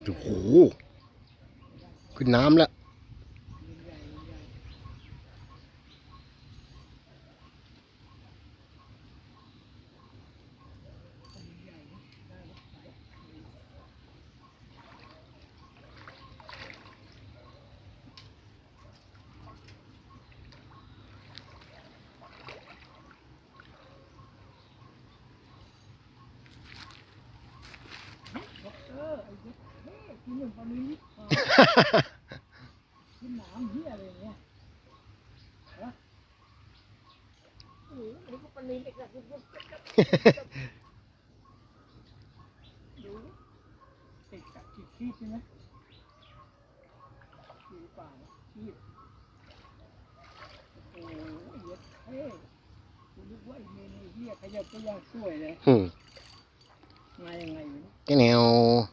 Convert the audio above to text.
โอ้โหขึ้นน้ำแล้วกินหนึ่งปลานี้กินหนามเหี้ยอะไรเงี้ยฮะโอ้โหปลานี้เด็กอะดูติดกับขี้ใช่ไหมขี้เปล่าขี้โอ้โหเย็ดเท่คุณนึกว่าไอ้เมนูเหี้ยขยับก็ยังสวยเลยมายังไงวะ cái nèo